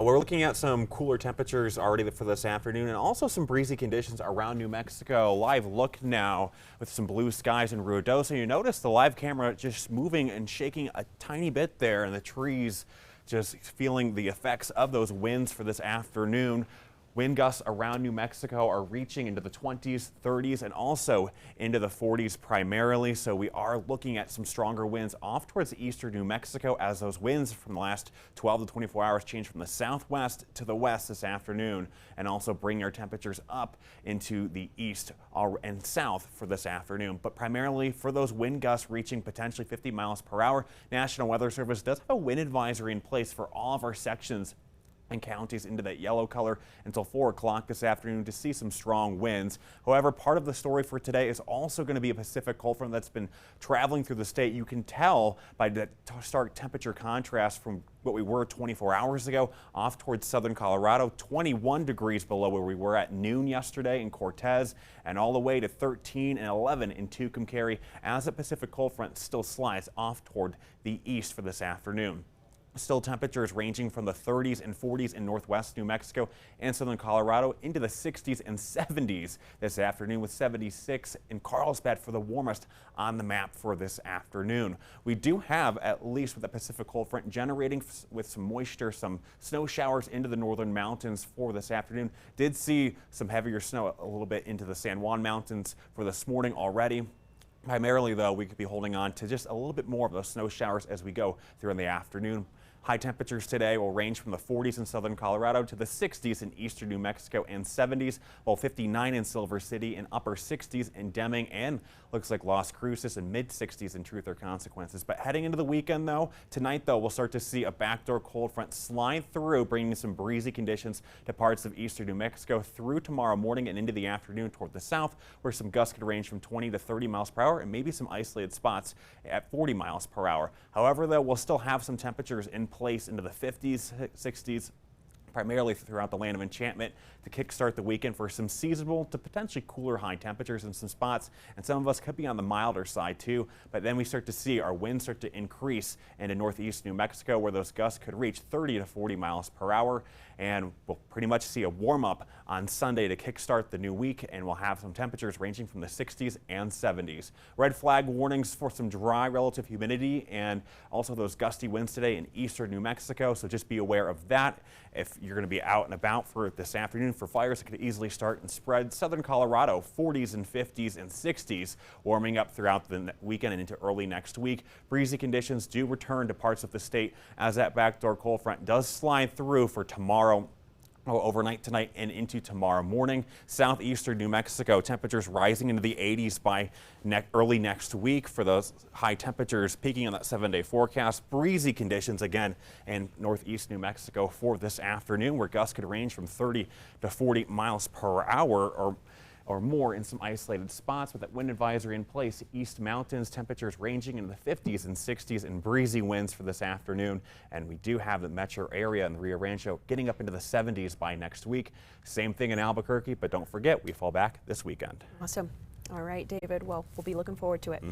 We're looking at some cooler temperatures already for this afternoon and also some breezy conditions around New Mexico. Live look now with some blue skies in Ruidoso. You notice the live camera just moving and shaking a tiny bit there, and the trees just feeling the effects of those winds for this afternoon. Wind gusts around New Mexico are reaching into the 20s, 30s, and also into the 40s primarily. So we are looking at some stronger winds off towards eastern New Mexico as those winds from the last 12 to 24 hours change from the southwest to the west this afternoon, and also bring our temperatures up into the east and south for this afternoon. But primarily for those wind gusts reaching potentially 50 miles per hour, National Weather Service does have a wind advisory in place for all of our sections and counties into that yellow color until 4 o'clock this afternoon to see some strong winds. However, part of the story for today is also going to be a Pacific cold front that's been traveling through the state. You can tell by the stark temperature contrast from what we were 24 hours ago off towards southern Colorado, 21 degrees below where we were at noon yesterday in Cortez, and all the way to 13 and 11 in Tucumcari as the Pacific cold front still slides off toward the east for this afternoon. Still temperatures ranging from the 30s and 40s in northwest New Mexico and southern Colorado into the 60s and 70s this afternoon, with 76 in Carlsbad for the warmest on the map for this afternoon. We do have, at least with the Pacific cold front, generating with some moisture, some snow showers into the northern mountains for this afternoon. Did see some heavier snow a little bit into the San Juan Mountains for this morning already. Primarily, though, we could be holding on to just a little bit more of those snow showers as we go through in the afternoon. High temperatures today will range from the 40s in southern Colorado to the 60s in eastern New Mexico and 70s, while 59 in Silver City and upper 60s in Deming, and looks like Las Cruces and mid 60s in Truth or Consequences. But heading into the weekend, though, tonight, though, we'll start to see a backdoor cold front slide through, bringing some breezy conditions to parts of eastern New Mexico through tomorrow morning and into the afternoon toward the south, where some gusts could range from 20 to 30 miles per hour and maybe some isolated spots at 40 miles per hour. However, though, we'll still have some temperatures in place into the 50s, 60s, primarily throughout the land of enchantment to kickstart the weekend for some seasonable to potentially cooler high temperatures in some spots, and some of us could be on the milder side too. But then we start to see our winds start to increase into northeast New Mexico, where those gusts could reach 30 to 40 miles per hour, and we'll pretty much see a warm up on Sunday to kickstart the new week, and we'll have some temperatures ranging from the 60s and 70s. Red flag warnings for some dry relative humidity and also those gusty winds today in eastern New Mexico, so just be aware of that if you're going to be out and about for this afternoon for fires that could easily start and spread. Southern Colorado, 40s and 50s and 60s, warming up throughout the weekend and into early next week. Breezy conditions do return to parts of the state as that backdoor cold front does slide through for tomorrow. Overnight tonight and into tomorrow morning. Southeastern New Mexico, temperatures rising into the 80s by early next week for those high temperatures peaking on that 7-day forecast. Breezy conditions again in northeast New Mexico for this afternoon, where gusts could range from 30 to 40 miles per hour or more in some isolated spots, with that wind advisory in place. East Mountains, temperatures ranging in the 50s and 60s and breezy winds for this afternoon. And we do have the metro area and the Rio Rancho getting up into the 70s by next week. Same thing in Albuquerque, but don't forget, we fall back this weekend. Awesome. All right, David. Well, we'll be looking forward to it.